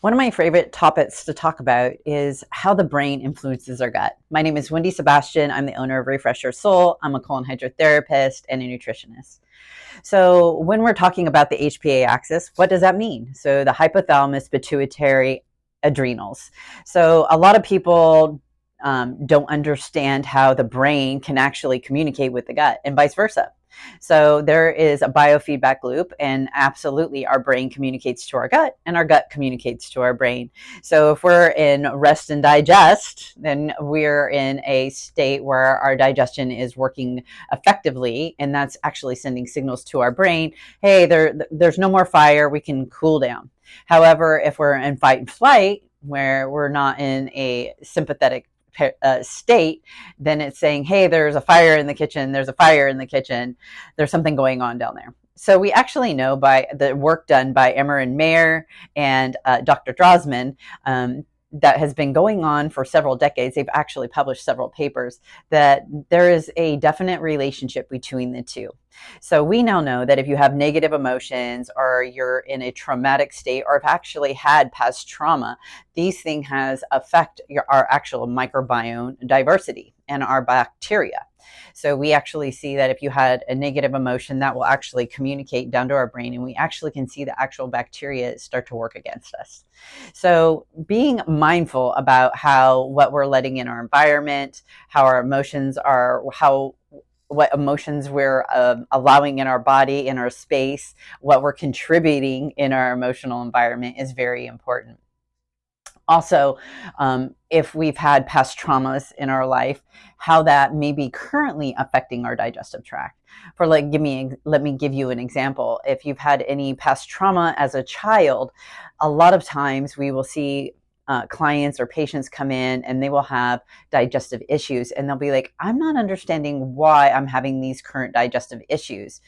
One of my favorite topics to talk about is how the brain influences our gut. My name is Wendy Sebastian. I'm the owner of Refresh Your Soul. I'm a colon hydrotherapist and a nutritionist. So, when we're talking about the HPA axis, what does that mean? So, the hypothalamus, pituitary, adrenals. So, a lot of people don't understand how the brain can actually communicate with the gut and vice versa. So there is a biofeedback loop, and absolutely our brain communicates to our gut and our gut communicates to our brain. So if we're in rest and digest, then we're in a state where our digestion is working effectively, and that's actually sending signals to our brain. Hey, there's no more fire, we can cool down. However, if we're in fight and flight, where we're not in a sympathetic state, then it's saying, hey, there's a fire in the kitchen, there's a fire in the kitchen, there's something going on down there. So we actually know by the work done by Emmer and Mayer and Dr. Drosman, that has been going on for several decades. They've actually published several papers that there is a definite relationship between the two. So we now know that if you have negative emotions or you're in a traumatic state or have actually had past trauma, these things has affect our actual microbiome diversity and our bacteria. So we actually see that if you had a negative emotion, that will actually communicate down to our brain, and we actually can see the actual bacteria start to work against us. So being mindful about how what we're letting in our environment, how our emotions are, how what emotions we're allowing in our body, in our space, what we're contributing in our emotional environment is very important. Also, if we've had past traumas in our life, how that may be currently affecting our digestive tract. Let me give you an example. If you've had any past trauma as a child, a lot of times we will see clients or patients come in and they will have digestive issues, and they'll be like, I'm not understanding why I'm having these current digestive issues.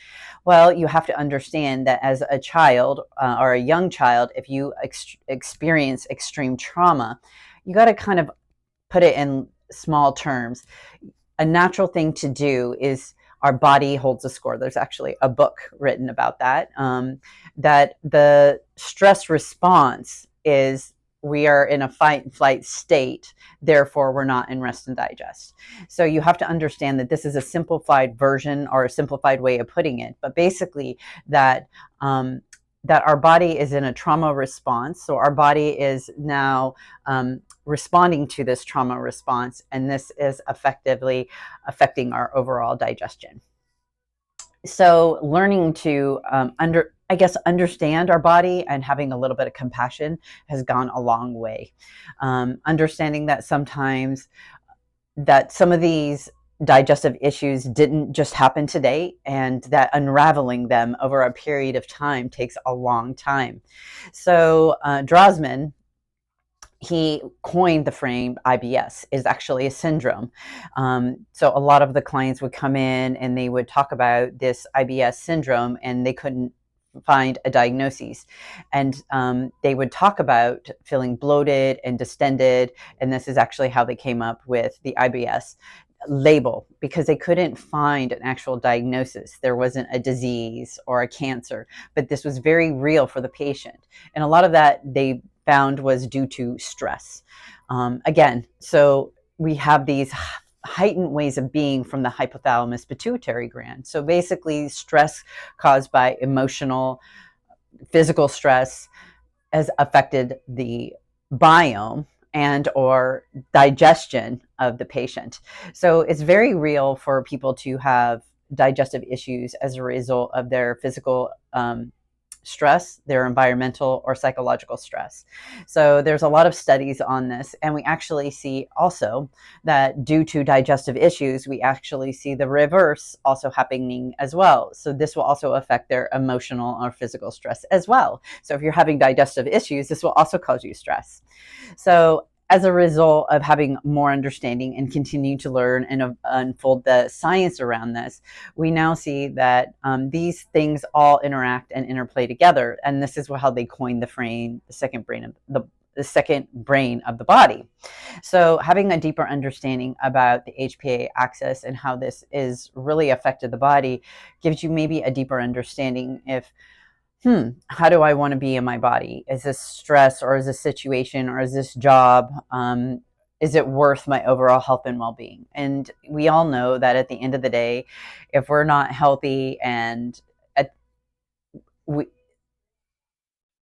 Well, you have to understand that as a child or a young child, if you experience extreme trauma, you got to kind of put it in small terms. A natural thing to do is our body holds a score. There's actually a book written about that, that the stress response is we are in a fight and flight state, therefore we're not in rest and digest. So you have to understand that this is a simplified version or a simplified way of putting it, but basically that that our body is in a trauma response. So our body is now responding to this trauma response, and this is effectively affecting our overall digestion. So learning to understand our body and having a little bit of compassion has gone a long way. Understanding that sometimes that some of these digestive issues didn't just happen today, and that unraveling them over a period of time takes a long time. So Drosman, he coined the frame IBS is actually a syndrome. So a lot of the clients would come in and they would talk about this IBS syndrome, and they couldn't find a diagnosis. And they would talk about feeling bloated and distended. And this is actually how they came up with the IBS label, because they couldn't find an actual diagnosis. There wasn't a disease or a cancer, but this was very real for the patient. And a lot of that they found was due to stress. Again, so we have these heightened ways of being from the hypothalamus pituitary gland. So basically, stress caused by emotional, physical stress has affected the biome and or digestion of the patient. So it's very real for people to have digestive issues as a result of their physical stress, their environmental or psychological stress. So there's a lot of studies on this, and we actually see also that due to digestive issues, we actually see the reverse also happening as well. So this will also affect their emotional or physical stress as well. So if you're having digestive issues, this will also cause you stress. So as a result of having more understanding and continuing to learn and unfold the science around this, we now see that these things all interact and interplay together. And this is how they coined the frame, the second brain of the second brain of the body. So having a deeper understanding about the HPA axis and how this is really affected the body gives you maybe a deeper understanding if how do I want to be in my body? Is this stress, or is this situation, or is this job? Is it worth my overall health and well-being? And we all know that at the end of the day, if we're not healthy and at,